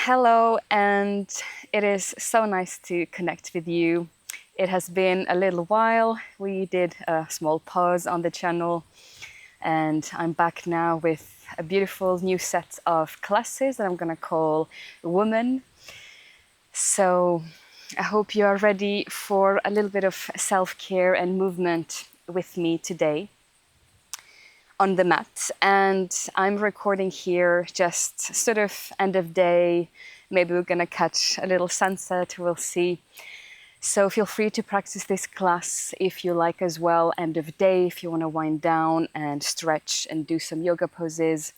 Hello, and it is so nice to connect with you. It has been a little while. We did a small pause on the channel, and I'm back now with a beautiful new set of classes that I'm gonna call Woman. So I hope you are ready for a little bit of self-care and movement with me today on the mat. And I'm recording here just sort of end of day. Maybe we're gonna catch a little sunset, we'll see. So feel free to practice this class if you like as well, end of day, if you wanna wind down and stretch and do some yoga poses,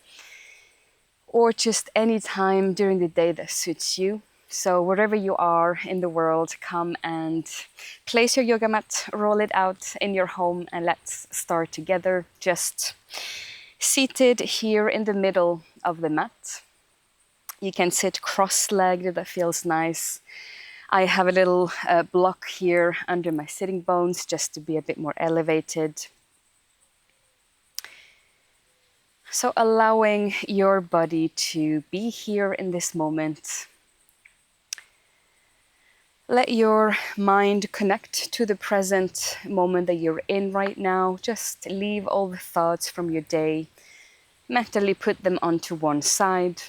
or just any time during the day that suits you. So wherever you are in the world, come and place your yoga mat, roll it out in your home, and let's start together. Just seated here in the middle of the mat. You can sit cross-legged, that feels nice. I have a little block here under my sitting bones just to be a bit more elevated. So allowing your body to be here in this moment. Let your mind connect to the present moment that you're in right now. Just leave all the thoughts from your day. Mentally put them onto one side.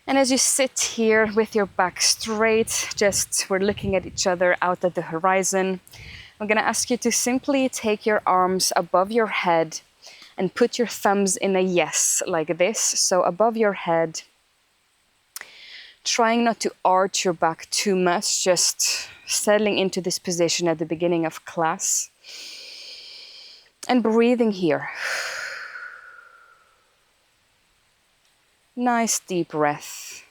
And as you sit here with your back straight, just we're looking at each other out at the horizon, I'm going to ask you to simply take your arms above your head and put your thumbs in a yes, like this. So above your head, trying not to arch your back too much, just settling into this position at the beginning of class. And breathing here. Nice deep breath.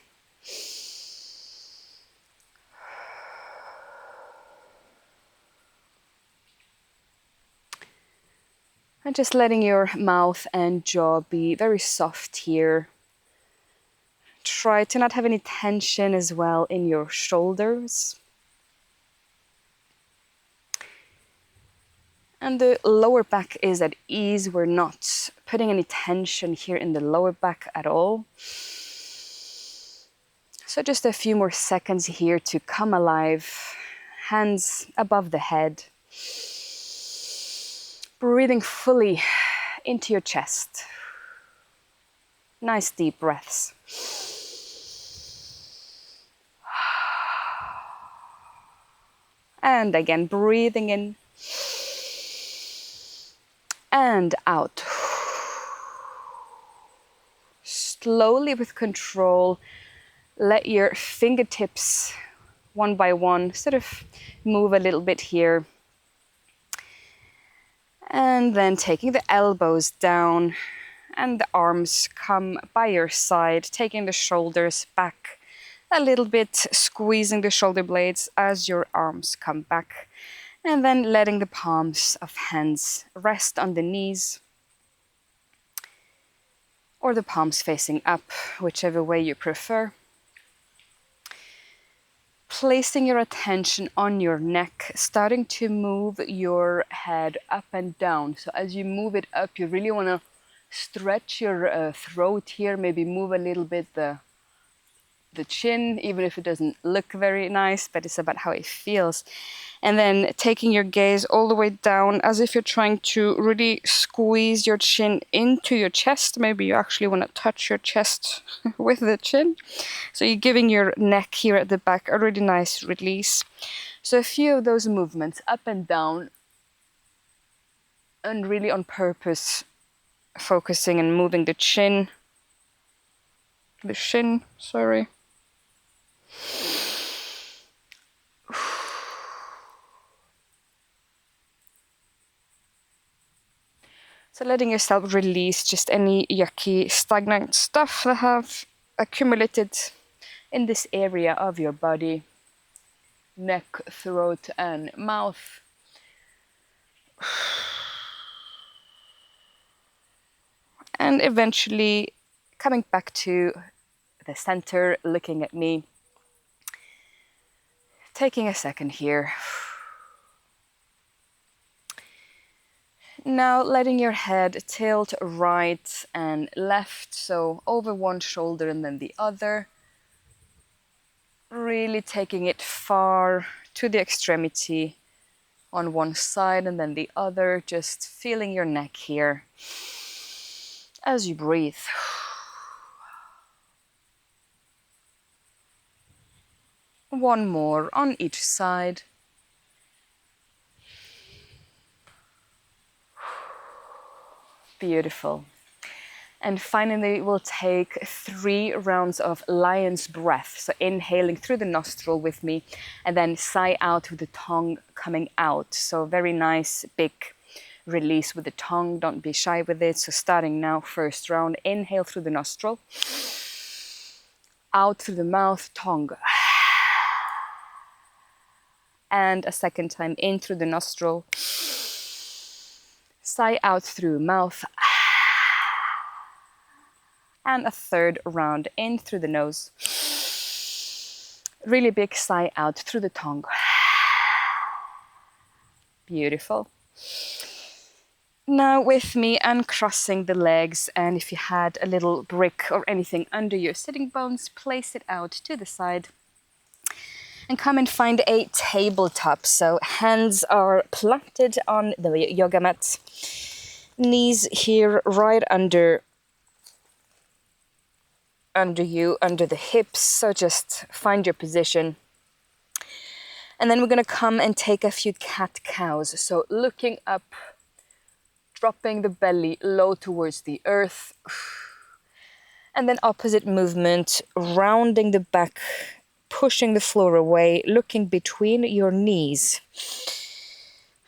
And just letting your mouth and jaw be very soft here. Try to not have any tension as well in your shoulders. And the lower back is at ease. We're not putting any tension here in the lower back at all. So just a few more seconds here to come alive. Hands above the head. Breathing fully into your chest. Nice deep breaths. And again, breathing in and out. Slowly with control, let your fingertips one by one sort of move a little bit here. And then taking the elbows down and the arms come by your side, taking the shoulders back a little bit, squeezing the shoulder blades as your arms come back, and then letting the palms of hands rest on the knees or the palms facing up, whichever way you prefer. Placing your attention on your neck, starting to move your head up and down. So as you move it up, you really want to stretch your throat here, maybe move a little bit the chin, even if it doesn't look very nice, but it's about how it feels. And then taking your gaze all the way down as if you're trying to really squeeze your chin into your chest. Maybe you actually want to touch your chest with the chin. So you're giving your neck here at the back a really nice release. So a few of those movements up and down, and really on purpose focusing and moving the shin, sorry. So letting yourself release just any yucky, stagnant stuff that have accumulated in this area of your body, neck, throat, and mouth. And eventually coming back to the center, looking at me. Taking a second here. Now letting your head tilt right and left, so over one shoulder and then the other. Really taking it far to the extremity on one side and then the other, just feeling your neck here as you breathe. One more on each side. Beautiful. And finally, we'll take 3 rounds of lion's breath. So inhaling through the nostril with me, and then sigh out with the tongue coming out. So very nice, big release with the tongue. Don't be shy with it. So starting now, first round, inhale through the nostril. Out through the mouth, tongue. And a second time, in through the nostril. Sigh out through mouth. And a third round in through the nose. Really big sigh out through the tongue. Beautiful. Now with me, uncrossing the legs, and if you had a little brick or anything under your sitting bones, place it out to the side. And come and find a tabletop. So hands are planted on the yoga mat. Knees here right under you, under the hips. So just find your position. And then we're going to come and take a few cat-cows. So looking up, dropping the belly low towards the earth. And then opposite movement, rounding the back, pushing the floor away, looking between your knees.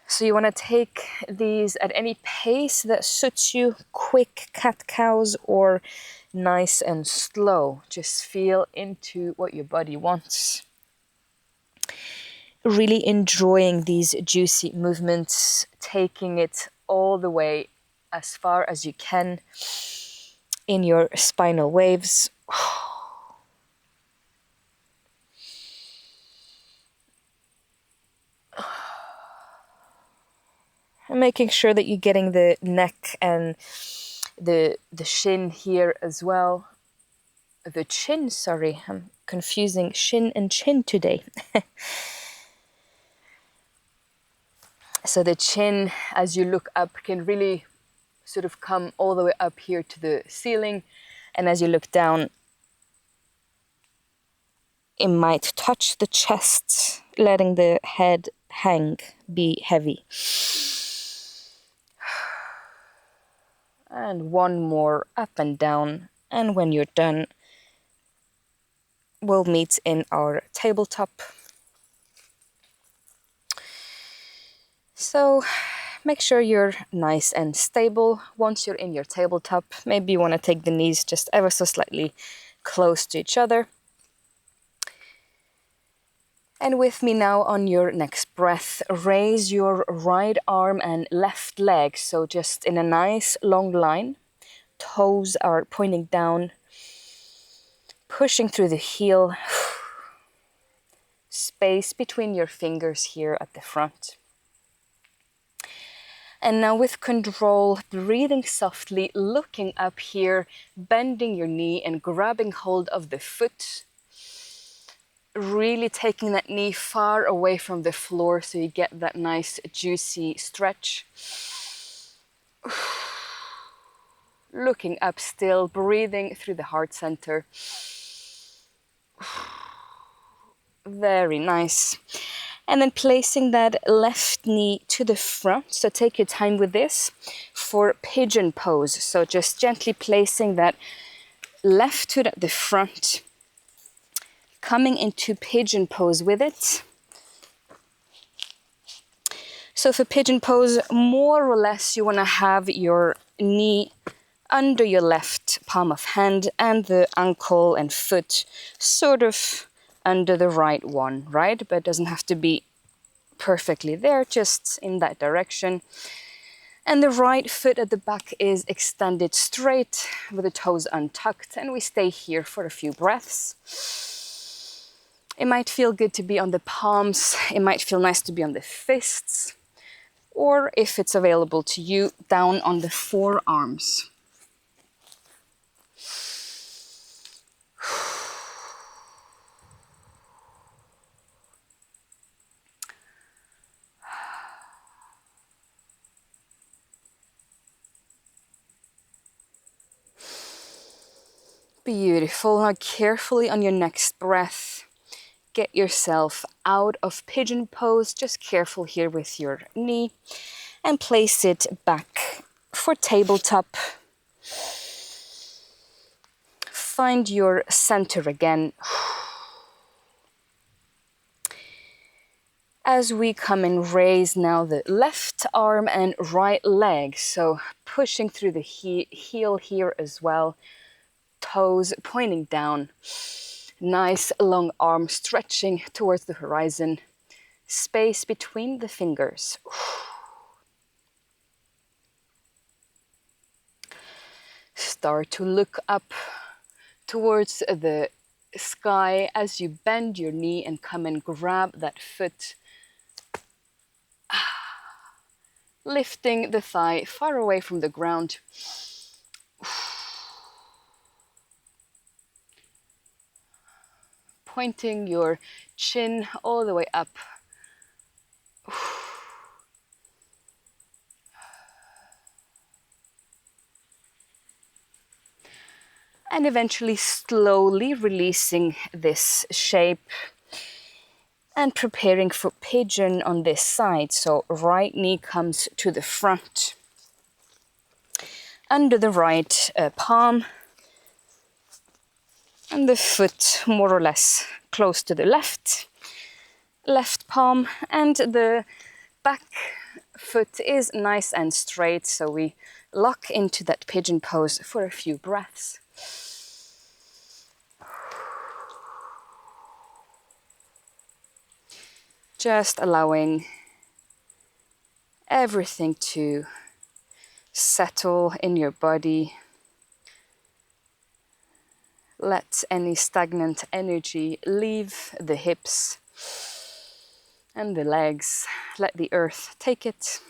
So you want to take these at any pace that suits you, quick cat-cows or nice and slow. Just feel into what your body wants. Really enjoying these juicy movements, taking it all the way as far as you can in your spinal waves. And making sure that you're getting the neck and the shin here as well. The chin, sorry, I'm confusing shin and chin today. So the chin, as you look up, can really sort of come all the way up here to the ceiling. And as you look down, it might touch the chest, letting the head hang, be heavy. And one more up and down. And when you're done, we'll meet in our tabletop. So make sure you're nice and stable. Once you're in your tabletop, maybe you want to take the knees just ever so slightly close to each other. And with me now on your next breath, raise your right arm and left leg. So just in a nice long line. Toes are pointing down, pushing through the heel. Space between your fingers here at the front. And now with control, breathing softly, looking up here, bending your knee and grabbing hold of the foot. Really taking that knee far away from the floor so you get that nice juicy stretch. Looking up still, breathing through the heart center. Very nice. And then placing that left knee to the front. So take your time with this for pigeon pose. So just gently placing that left foot at the front. Coming into pigeon pose with it. So for pigeon pose, more or less you want to have your knee under your left palm of hand and the ankle and foot sort of under the right one, right? But it doesn't have to be perfectly there, just in that direction. And the right foot at the back is extended straight with the toes untucked, and we stay here for a few breaths. It might feel good to be on the palms. It might feel nice to be on the fists. or if it's available to you, down on the forearms. Beautiful. Now carefully on your next breath, get yourself out of pigeon pose. Just careful here with your knee and place it back for tabletop. Find your center again. As we come and raise now the left arm and right leg. So pushing through the heel here as well. Toes pointing down. Nice long arm stretching towards the horizon. Space between the fingers. Start to look up towards the sky as you bend your knee and come and grab that foot. Lifting the thigh far away from the ground. Pointing your chin all the way up. And eventually slowly releasing this shape and preparing for pigeon on this side. So right knee comes to the front. Under the right palm. And the foot more or less close to the left palm, and the back foot is nice and straight, so we lock into that pigeon pose for a few breaths. Just allowing everything to settle in your body. Let any stagnant energy leave the hips and the legs. Let the earth take it.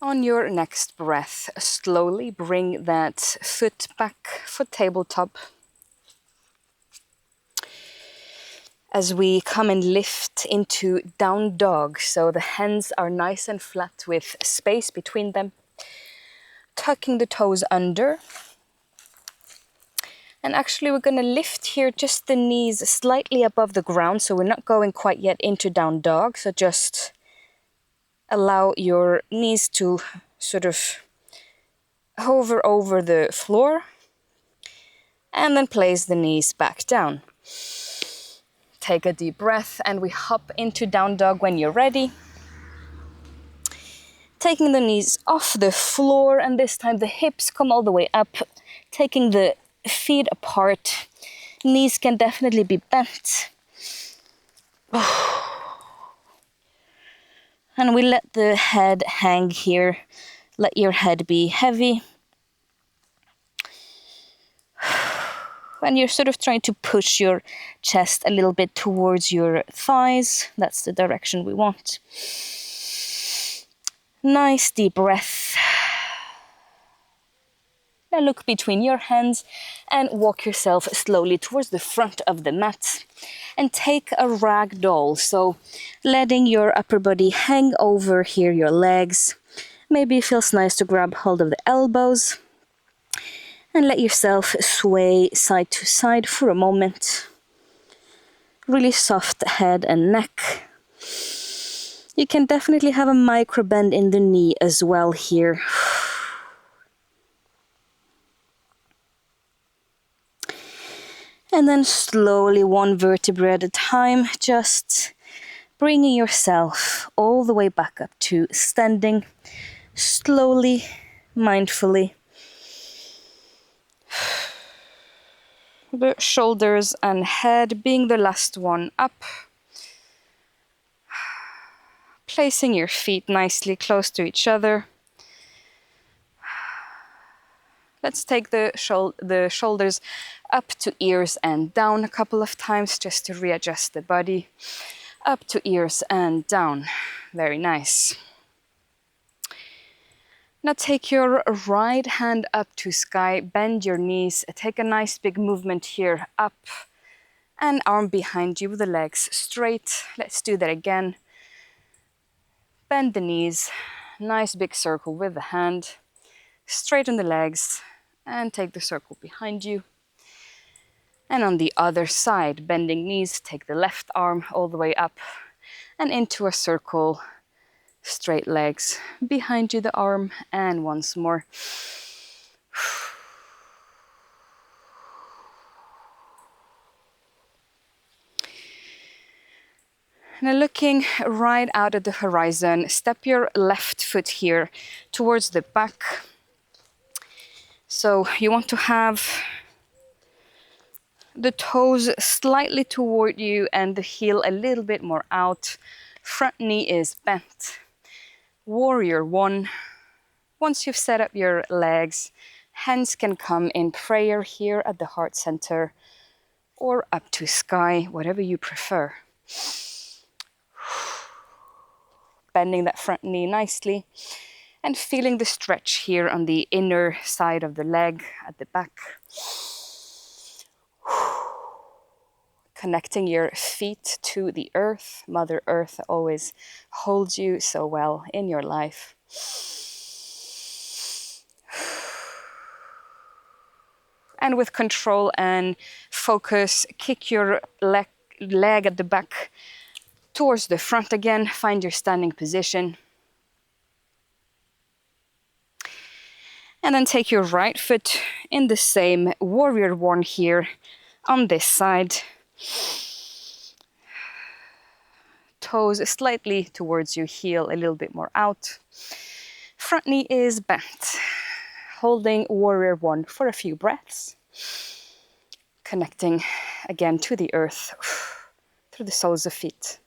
On your next breath, slowly bring that foot back for tabletop. As we come and lift into down dog, so the hands are nice and flat with space between them. Tucking the toes under. And actually we're going to lift here just the knees slightly above the ground, so we're not going quite yet into down dog, so just allow your knees to sort of hover over the floor and then place the knees back down. Take a deep breath and we hop into down dog when you're ready. Taking the knees off the floor, and this time the hips come all the way up. Taking the feet apart. Knees can definitely be bent. And we let the head hang here. Let your head be heavy. And you're sort of trying to push your chest a little bit towards your thighs. That's the direction we want. Nice deep breath. Now look between your hands and walk yourself slowly towards the front of the mat. And take a rag doll. So letting your upper body hang over here, your legs. Maybe it feels nice to grab hold of the elbows. And let yourself sway side to side for a moment. Really soft head and neck. You can definitely have a micro bend in the knee as well here. And then slowly, one vertebra at a time, just bringing yourself all the way back up to standing. Slowly, mindfully. The shoulders and head being the last one up. Placing your feet nicely close to each other. Let's take the shoulders up to ears and down a couple of times just to readjust the body. Up to ears and down. Very nice. Now take your right hand up to sky, bend your knees, take a nice big movement here, up, and arm behind you with the legs straight. Let's do that again. Bend the knees, nice big circle with the hand, straighten the legs, and take the circle behind you. And on the other side, bending knees, take the left arm all the way up and into a circle. Straight legs, behind you the arm, and once more. Now looking right out at the horizon, step your left foot here towards the back. So you want to have the toes slightly toward you and the heel a little bit more out. Front knee is bent. Warrior one. Once you've set up your legs, hands can come in prayer here at the heart center or up to sky, whatever you prefer. Bending that front knee nicely and feeling the stretch here on the inner side of the leg at the back. Connecting your feet to the earth. Mother Earth always holds you so well in your life. And with control and focus, kick your leg at the back towards the front again. Find your standing position. And then take your right foot in the same warrior one here on this side. Toes slightly towards you, heel a little bit more out. Front knee is bent. Holding warrior one for a few breaths. Connecting again to the earth through the soles of feet.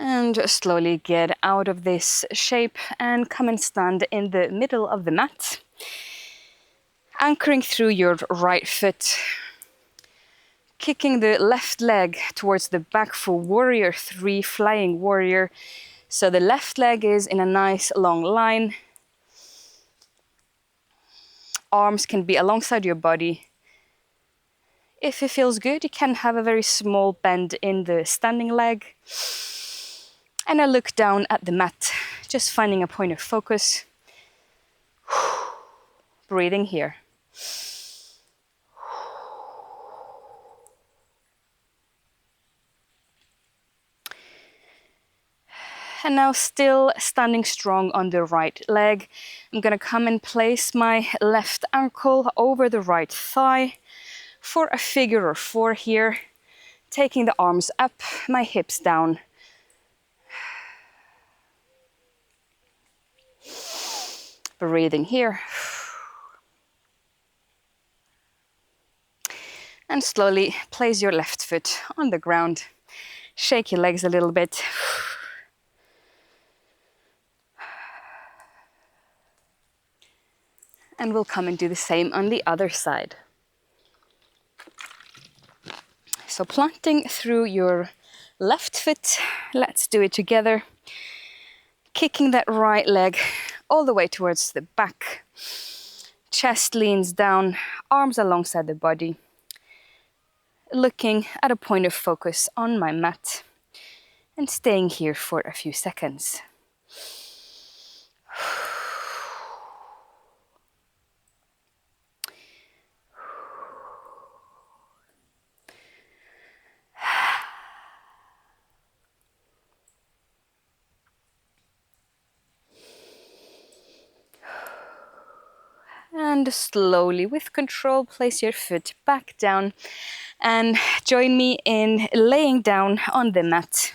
And slowly get out of this shape and come and stand in the middle of the mat. Anchoring through your right foot. Kicking the left leg towards the back for warrior three, flying warrior. So the left leg is in a nice long line. Arms can be alongside your body. If it feels good, you can have a very small bend in the standing leg. And I look down at the mat, just finding a point of focus. Breathing here. And now still standing strong on the right leg. I'm gonna come and place my left ankle over the right thigh for a figure 4 here. Taking the arms up, my hips down. Breathing here. And slowly place your left foot on the ground. Shake your legs a little bit. And we'll come and do the same on the other side. So planting through your left foot, let's do it together. Kicking that right leg all the way towards the back. Chest leans down, arms alongside the body. Looking at a point of focus on my mat and staying here for a few seconds. And slowly, with control, place your foot back down and join me in laying down on the mat.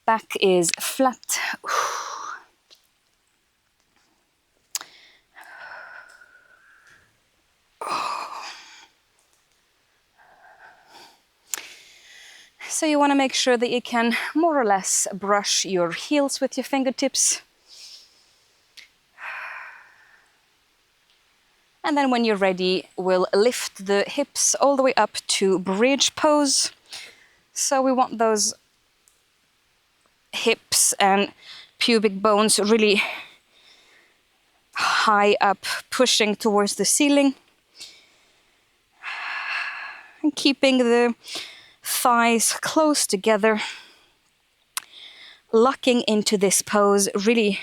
Back is flat. So you want to make sure that you can more or less brush your heels with your fingertips. And then when you're ready, we'll lift the hips all the way up to bridge pose. So we want those hips and pubic bones really high up, pushing towards the ceiling. And keeping the thighs close together. Locking into this pose, really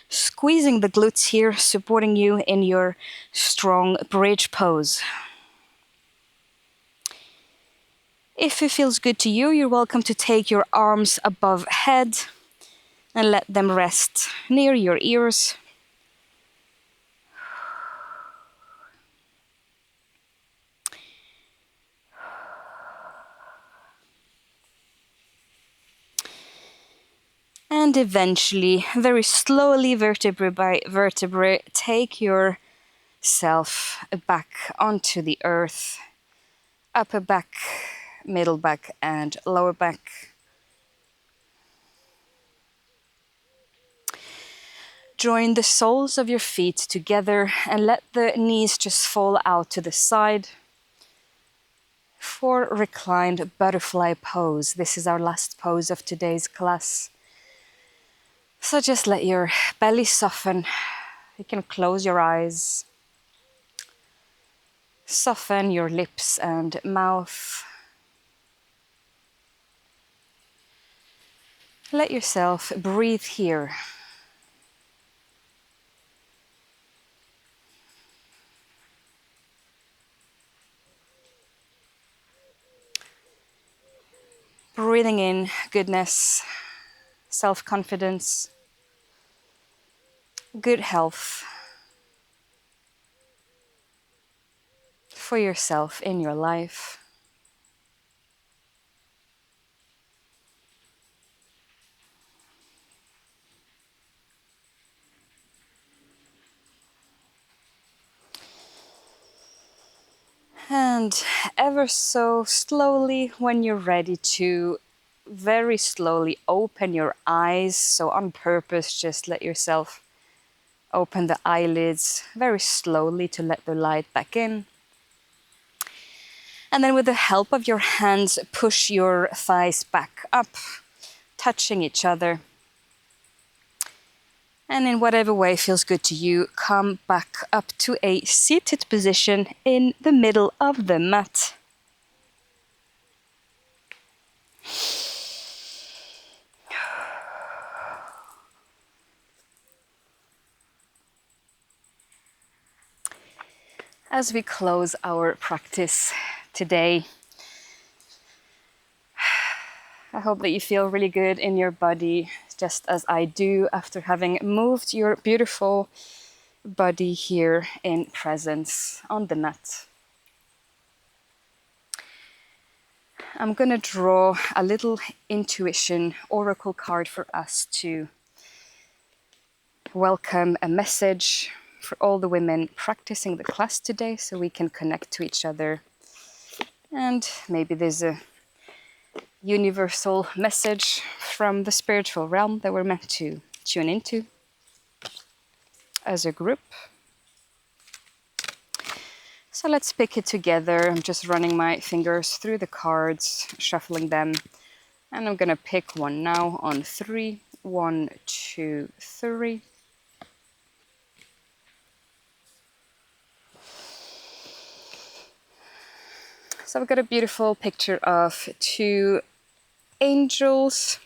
squeezing the glutes here, supporting you in your strong bridge pose. If it feels good to you, you're welcome to take your arms above head and let them rest near your ears. And eventually, very slowly, vertebrae by vertebrae, take yourself back onto the earth. Upper back, middle back, and lower back. Join the soles of your feet together and let the knees just fall out to the side for reclined butterfly pose. This is our last pose of today's class. So just let your belly soften. You can close your eyes. Soften your lips and mouth. Let yourself breathe here. Breathing in goodness, self-confidence, good health for yourself in your life. And ever so slowly, when you're ready to, very slowly open your eyes. So on purpose, just let yourself open the eyelids very slowly to let the light back in. And then with the help of your hands, push your thighs back up, touching each other. And in whatever way feels good to you, come back up to a seated position in the middle of the mat. As we close our practice today, I hope that you feel really good in your body, just as I do after having moved your beautiful body here in presence on the mat. I'm going to draw a little intuition oracle card for us to welcome a message for all the women practicing the class today, so we can connect to each other. And maybe there's a universal message from the spiritual realm that we're meant to tune into as a group. So let's pick it together. I'm just running my fingers through the cards, shuffling them, and I'm gonna pick one now on 3. 1, 2, 3. So I've got a beautiful picture of 2 angels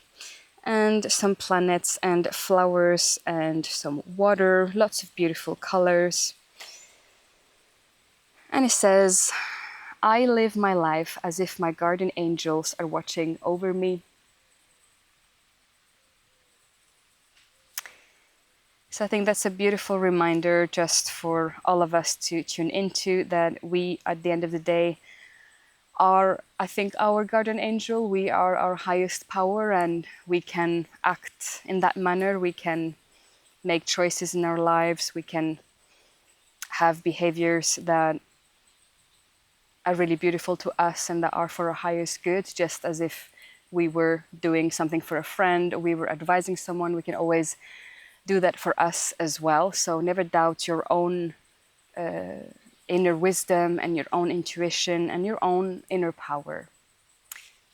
and some planets and flowers and some water, lots of beautiful colors. And it says, I live my life as if my guardian angels are watching over me. So I think that's a beautiful reminder just for all of us to tune into, that we, at the end of the day, are, I think, our guardian angel. We are our highest power, and we can act in that manner. We can make choices in our lives. We can have behaviors that are really beautiful to us and that are for our highest good, just as if we were doing something for a friend, or we were advising someone, we can always do that for us as well. So never doubt your own inner wisdom and your own intuition and your own inner power,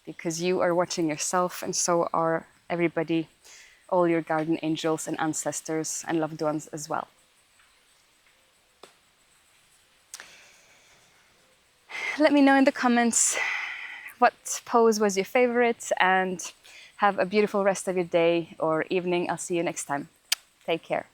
because you are watching yourself, and so are everybody, all your guardian angels and ancestors and loved ones as well. Let me know in the comments what pose was your favorite, and have a beautiful rest of your day or evening. I'll see you next time. Take care.